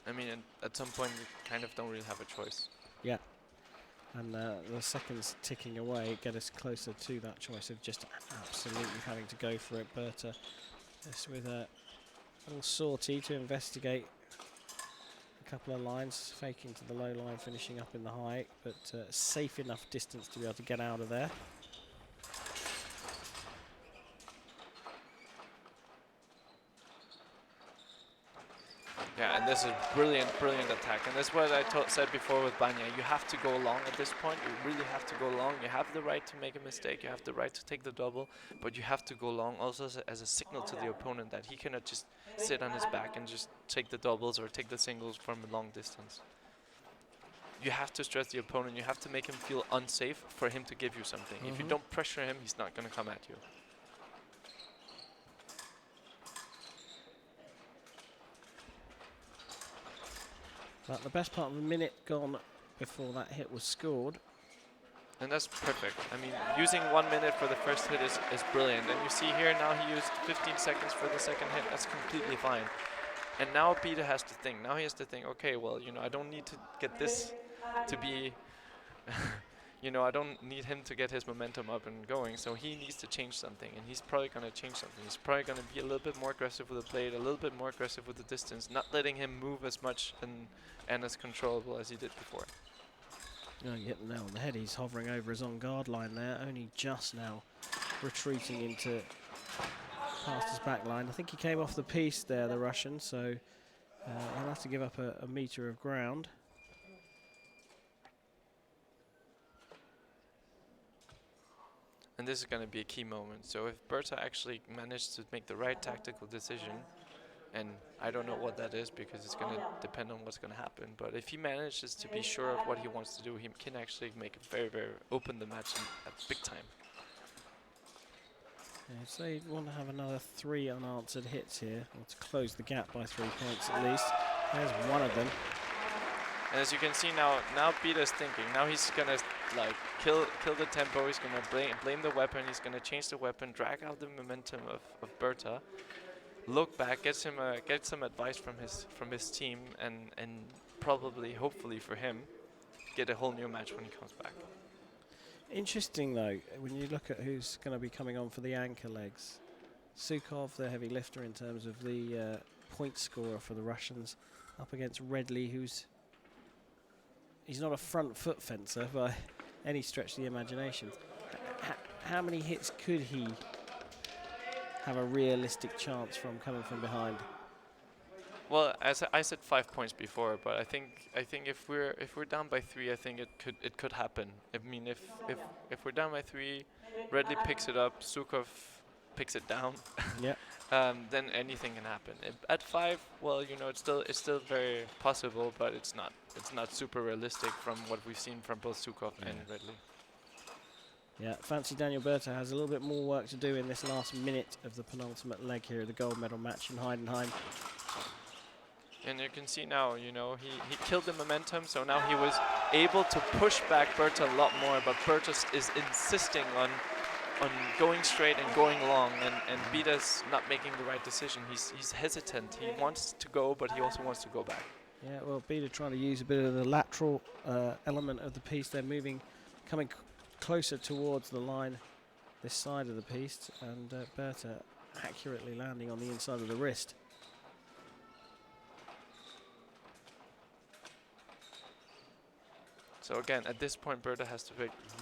I mean, at some point we kind of don't really have a choice. Yeah. And the seconds ticking away get us closer to that choice of just absolutely having to go for it. Berta just with a little sortie to investigate a couple of lines, faking to the low line, finishing up in the high, but safe enough distance to be able to get out of there. Yeah, and this is brilliant attack. And that's what I said before with Banyai. You have to go long at this point. You really have to go long. You have the right to make a mistake. You have the right to take the double. But you have to go long also as a signal to the opponent that he cannot just sit on his back and just take the doubles or take the singles from a long distance. You have to stress the opponent. You have to make him feel unsafe for him to give you something. If you don't pressure him, he's not going to come at you. But the best part of a minute gone before that hit was scored. And that's perfect. I mean, using 1 minute for the first hit is brilliant. And you see here now he used 15 seconds for the second hit. That's completely fine. And now Peter has to think. Now he has to think, okay, well, you know, I don't need to get this to be, you know, I don't need him to get his momentum up and going. So he needs to change something. And he's probably going to change something. He's probably going to be a little bit more aggressive with the blade, a little bit more aggressive with the distance, not letting him move as much and as controllable as he did before. No, you hit the nail on the head. He's hovering over his on-guard line there, only just now retreating into past his back line. I think he came off the piece there, the Russian, so he'll have to give up a metre of ground. And this is going to be a key moment. So if Berta actually managed to make the right tactical decision, and I don't know what that is because it's going to depend on what's going to happen. But if he manages to be sure of what he wants to do, he can actually make it very open the match at big time. Yeah, so you'd want to have another 3 unanswered hits here, or to close the gap by 3 points at least. There's one of them. And as you can see now Peter's thinking. Now he's going to like kill the tempo. He's gonna blame the weapon. He's gonna change the weapon, drag out the momentum of Berta. Look back, get some advice from his team, and probably, hopefully for him, get a whole new match when he comes back. Interesting though, when you look at who's going to be coming on for the anchor legs. Sukov, the heavy lifter in terms of the point scorer for the Russians, up against Redley, he's not a front foot fencer by any stretch of the imagination. How many hits could he have a realistic chance from coming from behind? Well, as I said 5 points before, but I think if we're down by 3, I think it could happen. I mean, if we're down by 3, Redley picks it up, Sukov picks it down. Yeah. Then anything can happen. At 5, well, you know, it's still very possible, but it's not super realistic from what we've seen from both Sukov and Redley. Yeah, fancy Daniel Berta has a little bit more work to do in this last minute of the penultimate leg here, the gold medal match in Heidenheim. And you can see now, you know, he killed the momentum, so now he was able to push back Berta a lot more, but Berta is insisting on going straight and going long, and Bida's not making the right decision. He's hesitant. He wants to go, but he also wants to go back. Yeah, well, Bida trying to use a bit of the lateral element of the piece. They're coming closer towards the line this side of the piece, and Berta accurately landing on the inside of the wrist. So again, at this point, Berta has to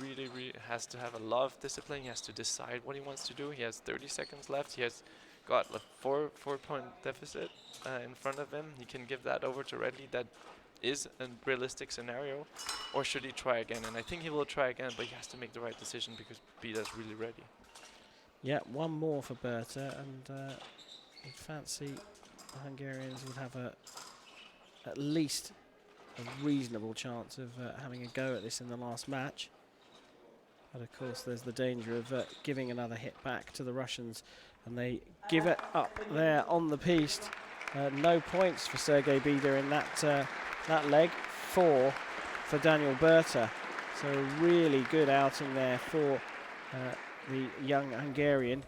really has to have a lot of discipline. He has to decide what he wants to do. He has 30 seconds left. He has got a 4-point deficit in front of him. He can give that over to Redley. That is a realistic scenario. Or should he try again? And I think he will try again, but he has to make the right decision because Bida's really ready. Yeah, one more for Berta, and you'd fancy the Hungarians would have at least a reasonable chance of having a go at this in the last match. But of course there's the danger of giving another hit back to the Russians, and they give it up there on the piste. No points for Sergei Bida in that leg. 4 for Daniel Berta. So really good outing there for the young Hungarian.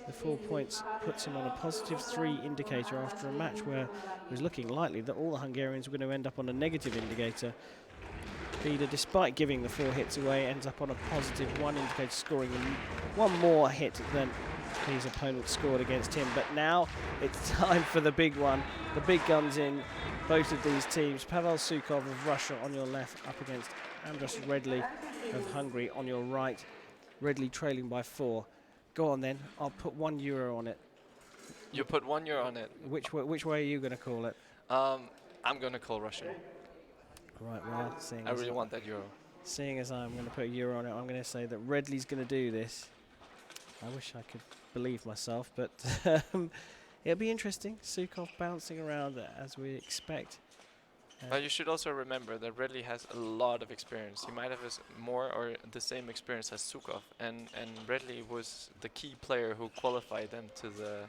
The 4 points puts him on a +3 indicator after a match where it was looking likely that all the Hungarians were going to end up on a negative indicator. Bida, despite giving the 4 hits away, ends up on a +1 indicator, scoring one more hit than his opponent scored against him. But now it's time for the big one. The big guns in both of these teams. Pavel Sukov of Russia on your left, up against Andras Redley of Hungary on your right. Redley trailing by 4. Go on then, I'll put €1 on it. You put €1 on it. Which way are you going to call it? I'm going to call Russian. Right, well, I really want that euro. Seeing as I'm going to put €1 on it, I'm going to say that Redley's going to do this. I wish I could believe myself, but it'll be interesting. Sukov bouncing around as we expect. But you should also remember that Redley has a lot of experience. He might have more or the same experience as Sukov, and Redley was the key player who qualified them to the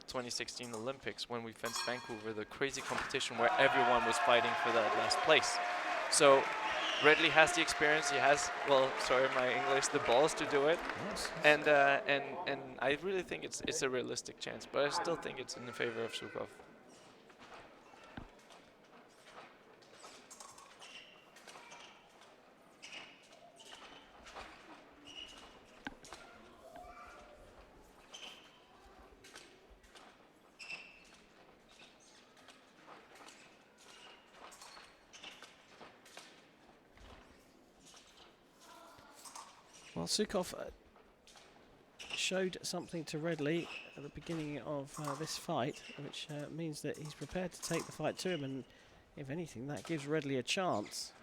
2016 Olympics when we fenced Vancouver, the crazy competition where everyone was fighting for that last place. So Redley has the experience. He has, well, sorry my English, the balls to do it. Yes. And I really think it's a realistic chance, but I still think it's in the favor of Sukov. Well, Sukov showed something to Redley at the beginning of this fight, which means that he's prepared to take the fight to him, and if anything, that gives Redley a chance.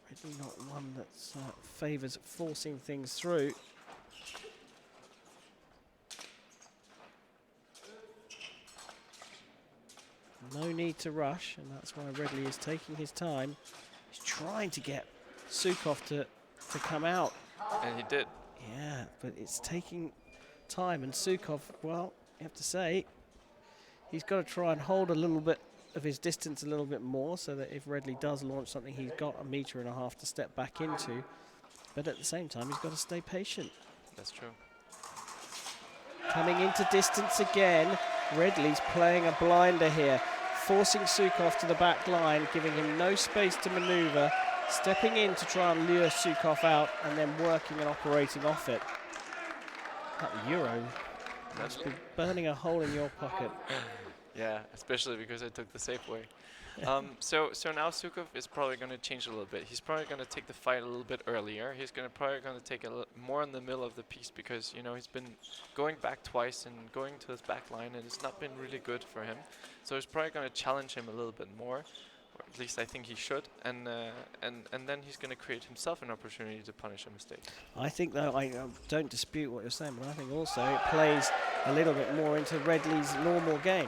Redley not one that favours forcing things through. No need to rush, and that's why Redley is taking his time. He's trying to get Sukov to come out. And he did. Yeah, but it's taking time, and Sukov, well, you have to say, he's got to try and hold a little bit of his distance a little bit more, so that if Redley does launch something, he's got 1.5 meters to step back into. But at the same time, he's got to stay patient. That's true. Coming into distance again. Redley's playing a blinder here, forcing Sukov to the back line, giving him no space to manoeuvre, stepping in to try and lure Sukov out, and then working and operating off it. That Euro must be burning a hole in your pocket. Yeah, especially because I took the safe way. So now Sukov is probably going to change a little bit. He's probably going to take the fight a little bit earlier. He's probably going to take more in the middle of the piece, because he's been going back twice and going to his back line, and it's not been really good for him. So he's probably going to challenge him a little bit more, or at least I think he should. And then he's going to create himself an opportunity to punish a mistake. I think, though, I don't dispute what you're saying, but I think also it plays a little bit more into Redley's normal game.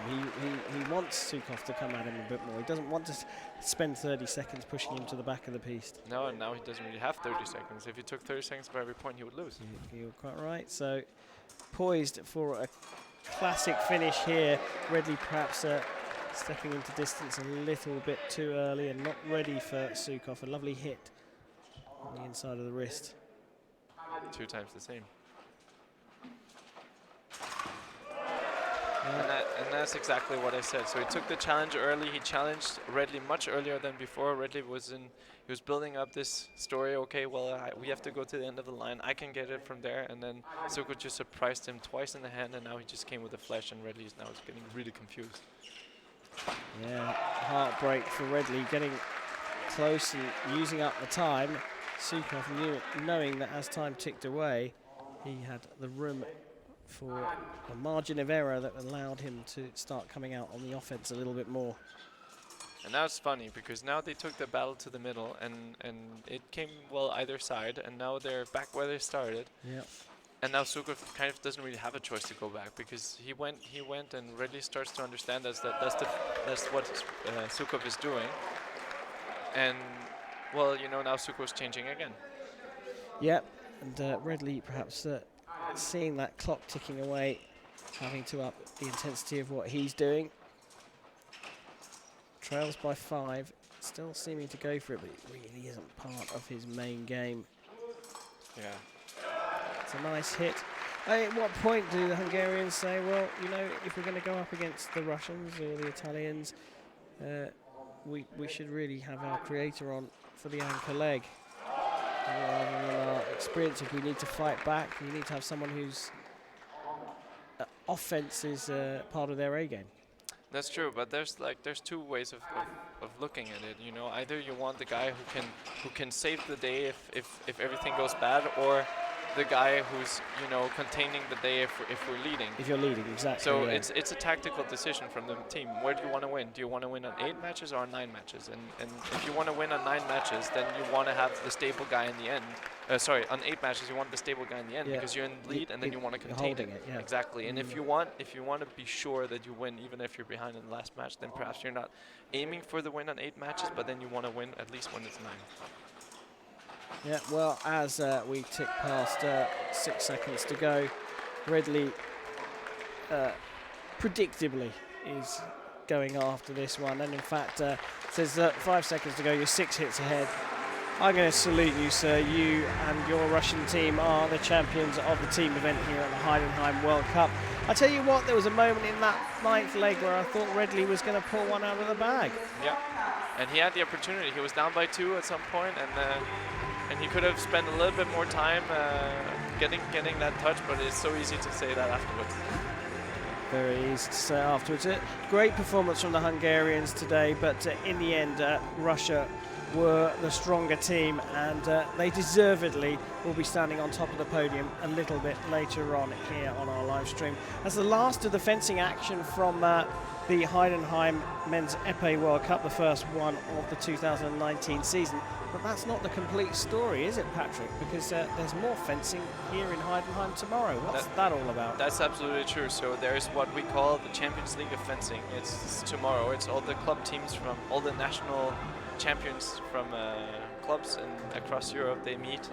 He wants Sukov to come at him a bit more. He doesn't want to spend 30 seconds pushing him to the back of the piece. No, and now he doesn't really have 30 seconds. If he took 30 seconds for every point, he would lose. You're quite right. So poised for a classic finish here. Redley perhaps stepping into distance a little bit too early and not ready for Sukov. A lovely hit on the inside of the wrist. 2 times the same. Yeah. And that's exactly what I said. So he took the challenge early. He challenged Redley much earlier than before. Redley was building up this story. Okay, well, we have to go to the end of the line. I can get it from there. And then Sukov just surprised him twice in the hand, and now he just came with a flash, and Redley is now getting really confused. Yeah, heartbreak for Redley, getting close and using up the time. Sukov knowing that as time ticked away, he had the room for a margin of error that allowed him to start coming out on the offense a little bit more. And now it's funny, because now they took the battle to the middle, and it came well either side, and now they're back where they started. Yep. And now Sukov kind of doesn't really have a choice to go back, because he went, and Redley starts to understand that's what Sukov is doing. And well, now Sukov's changing again. Yep, and Redley perhaps seeing that clock ticking away, having to up the intensity of what he's doing. Trails by 5, still seeming to go for it, but it really isn't part of his main game. Yeah. It's a nice hit. At what point do the Hungarians say, well, if we're going to go up against the Russians or the Italians, we should really have our creator on for the anchor leg. Rather than our experience, if we need to fight back, you need to have someone whose offense is part of their A game. That's true, but there's 2 ways of looking at it. Either you want the guy who can save the day if everything goes bad, or the guy who's containing the day if we're leading. If you're leading, exactly. So yeah. it's a tactical decision from the team. Where do you want to win? Do you want to win on 8 matches or on 9 matches? And if you want to win on 9 matches, then you want to have the stable guy in the end. On 8 matches, you want the stable guy in the end, because you're in the lead, and then you want to contain it. Yeah. Exactly. And if you want to be sure that you win, even if you're behind in the last match, then perhaps you're not aiming for the win on 8 matches, but then you want to win at least when it's 9. Yeah, well, as we tick past 6 seconds to go, Redley predictably is going after this one, and in fact says 5 seconds to go, you're 6 hits ahead. I'm going to salute you, sir. You and your Russian team are the champions of the team event here at the Heidenheim World Cup. I tell you what, there was a moment in that 9th leg where I thought Redley was going to pull one out of the bag. Yeah, and he had the opportunity. He was down by 2 at some point, and he could have spent a little bit more time getting that touch, but it's so easy to say that afterwards. Very easy to say afterwards. Great performance from the Hungarians today, but in the end, Russia were the stronger team, and they deservedly will be standing on top of the podium a little bit later on here on our live stream. As the last of the fencing action from the Heidenheim Men's Epee World Cup, the first one of the 2019 season. But that's not the complete story, is it, Patrick? Because there's more fencing here in Heidenheim tomorrow. What's that all about? That's absolutely true. So there's what we call the Champions League of Fencing. It's tomorrow. It's all the club teams from all the national champions from clubs across Europe. They meet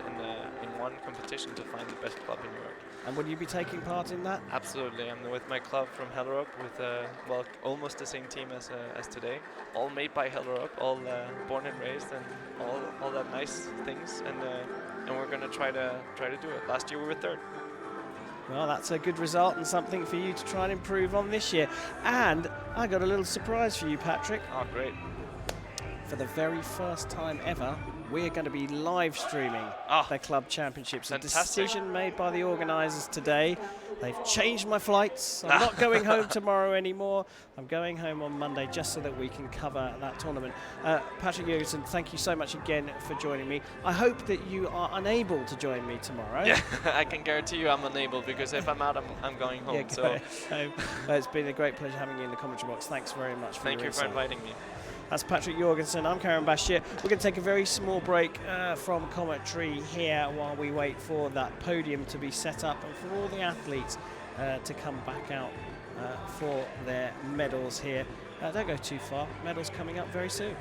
in one competition to find the best club in Europe. And will you be taking part in that? Absolutely, I'm with my club from Hellerup with well, almost the same team as today, all made by Hellerup, all born and raised, and all that nice things, and we're gonna try to do it. Last year we were third. Well, that's a good result and something for you to try and improve on this year. And I got a little surprise for you, Patrick. Oh, great! For the very first time ever, we're going to be live streaming the club championships. Fantastic. A decision made by the organisers today. They've changed my flights. I'm not going home tomorrow anymore. I'm going home on Monday just so that we can cover that tournament. Patrick Jurgensen, thank you so much again for joining me. I hope that you are unable to join me tomorrow. Yeah, I can guarantee you I'm unable, because if I'm out, I'm going home. It's been a great pleasure having you in the commentary box. Thanks very much for Thank you for inviting me. That's Patrick Jurgensen. I'm Karen Bashir. We're going to take a very small break from commentary here while we wait for that podium to be set up and for all the athletes to come back out for their medals here. Don't go too far. Medals coming up very soon.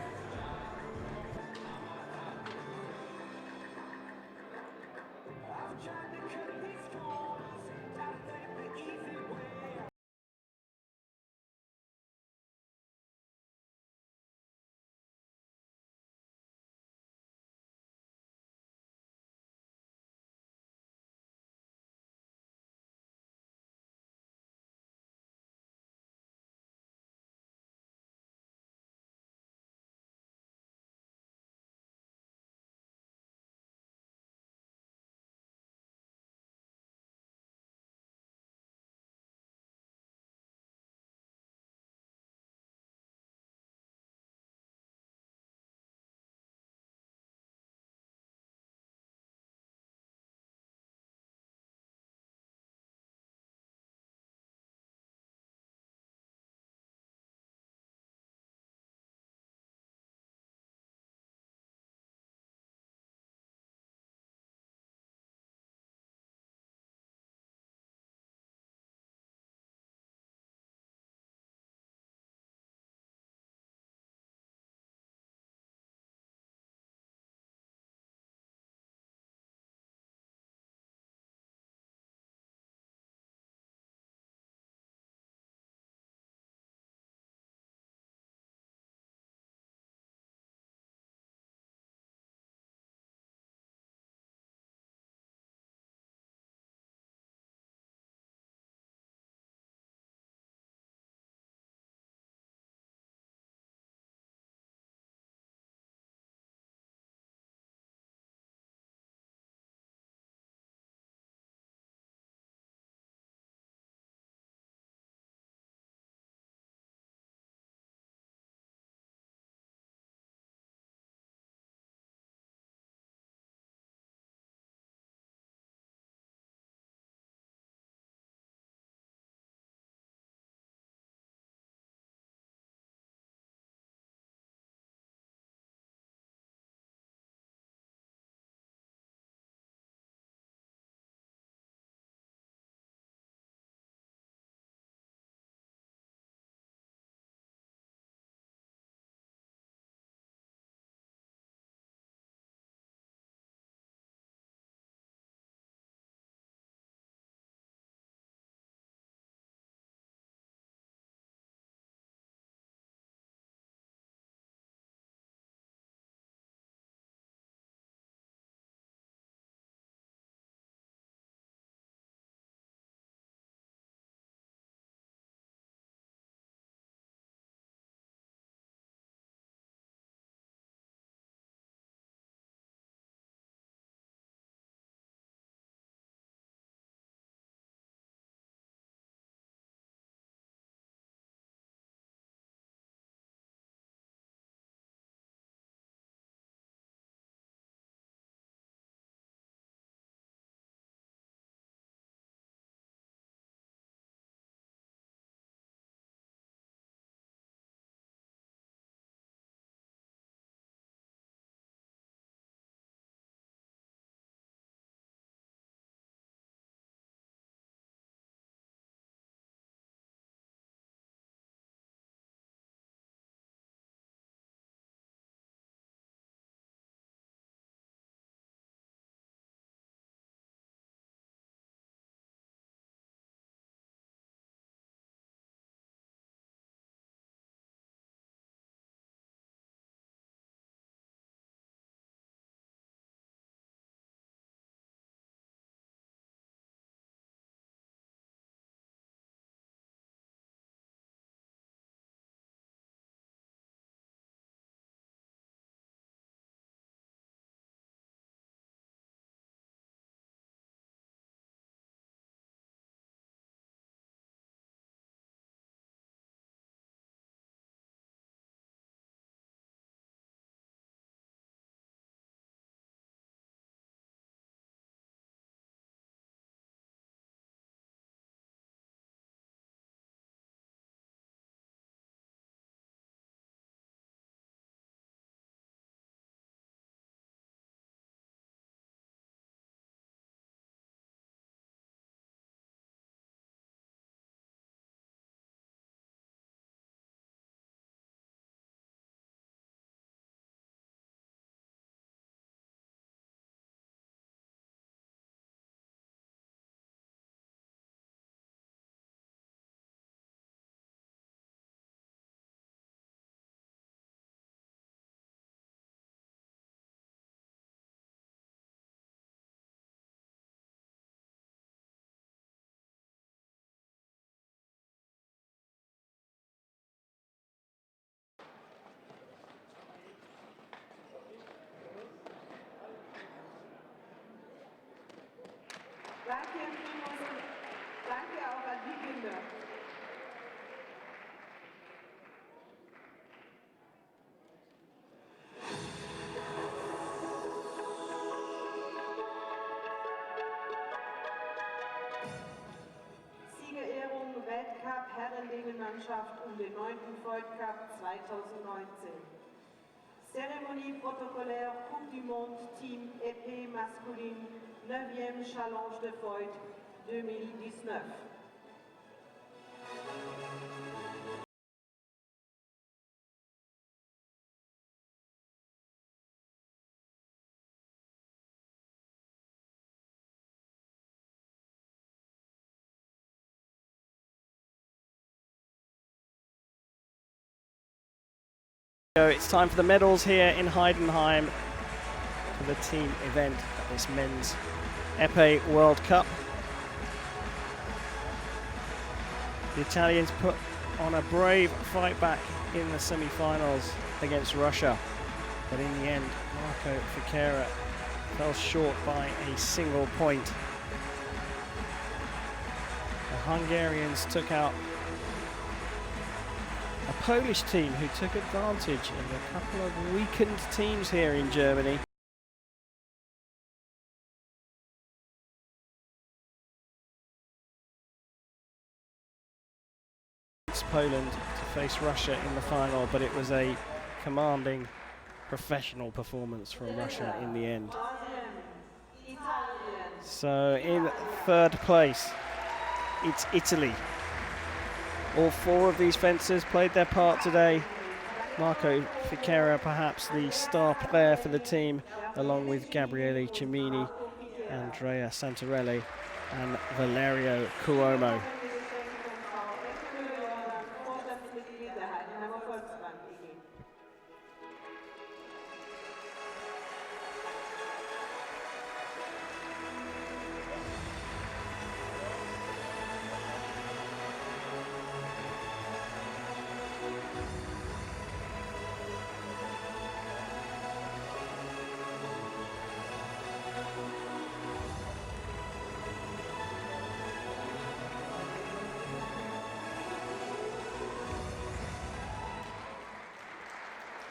Mannschaft um den 9. VOITH Cup 2019. Cérémonie protocolaire Coupe du Monde Team épée masculine 9e Challenge de VOITH 2019. So it's time for the medals here in Heidenheim for the team event at this men's épée World Cup. The Italians put on a brave fight back in the semi-finals against Russia, but in the end Marco Fichera fell short by a single point. The Hungarians took out a Polish team who took advantage of a couple of weakened teams here in Germany. It's Poland to face Russia in the final, but it was a commanding professional performance from Russia in the end. So in third place, it's Italy. All four of these fencers played their part today. Marco Fichera, perhaps the star player for the team, along with Gabriele Cimini, Andrea Santarelli and Valerio Cuomo.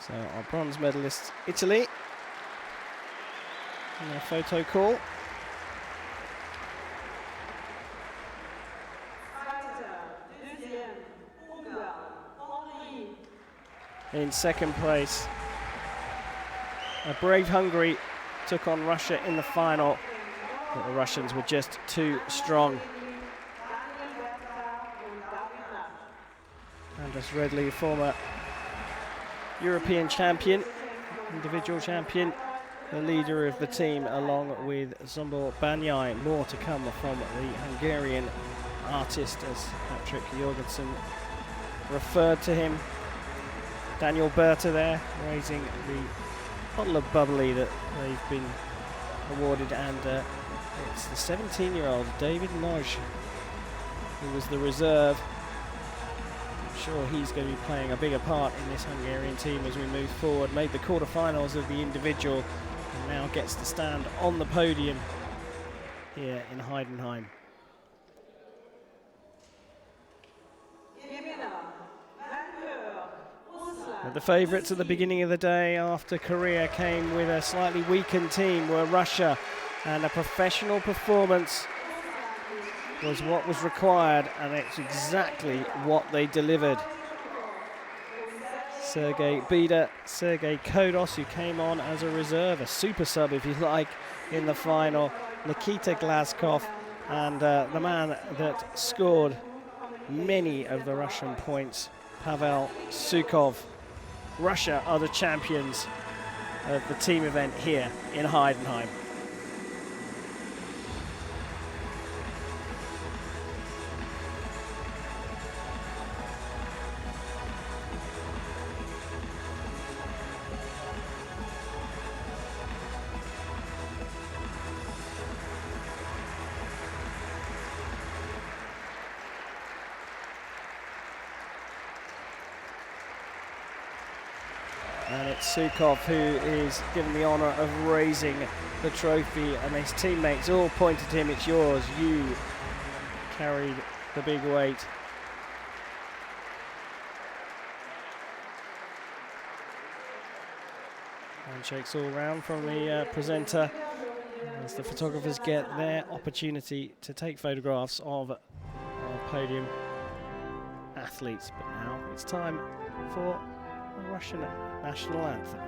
So our bronze medalists, Italy, and their photo call. In second place, a brave Hungary took on Russia in the final, but the Russians were just too strong. Anders Redley, former European champion, individual champion, the leader of the team, along with Zsombor Bányai. More to come from the Hungarian artist, as Patrick Jorgensen referred to him. Daniel Berta there, raising the bottle of bubbly that they've been awarded, and it's the 17-year-old David Noj, who was the reserve. Sure, he's going to be playing a bigger part in this Hungarian team as we move forward. Made the quarterfinals of the individual and now gets to stand on the podium here in Heidenheim. But the favourites at the beginning of the day after Korea came with a slightly weakened team were Russia, and a professional performance was what was required, and it's exactly what they delivered. Sergei Bida, Sergei Kodos, who came on as a reserve, a super sub if you like, in the final, Nikita Glazkov, and the man that scored many of the Russian points, Pavel Sukhov. Russia are the champions of the team event here in Heidenheim. And it's Sukhov who is given the honour of raising the trophy, and his teammates all pointed to him, it's yours, you carried the big weight. Handshakes all round from the presenter as the photographers get their opportunity to take photographs of our podium athletes. But now it's time for the Russian national anthem.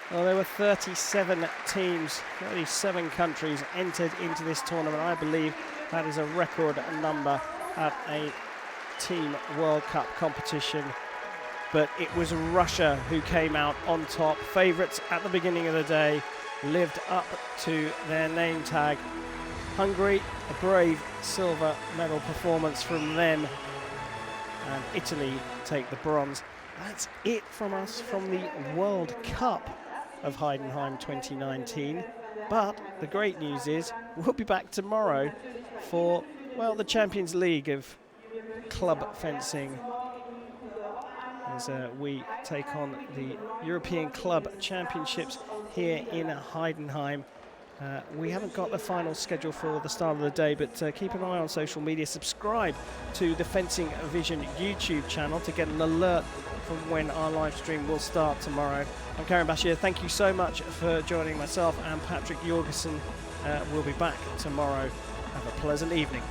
Well, there were 37 teams, 37 countries entered into this tournament. I believe that is a record number at a Team World Cup competition. But it was Russia who came out on top. Favourites at the beginning of the day, lived up to their name tag. Hungary, a brave silver medal performance from them. And Italy take the bronze. That's it from us from the World Cup of Heidenheim 2019. But the great news is we'll be back tomorrow for, well, the Champions League of club fencing, as we take on the European Club Championships here in Heidenheim. We haven't got the final schedule for the start of the day, but keep an eye on social media. Subscribe to the Fencing Vision YouTube channel to get an alert from when our live stream will start tomorrow. I'm Karen Bashir. Thank you so much for joining myself and Patrick Jorgensen. We'll be back tomorrow. Have a pleasant evening.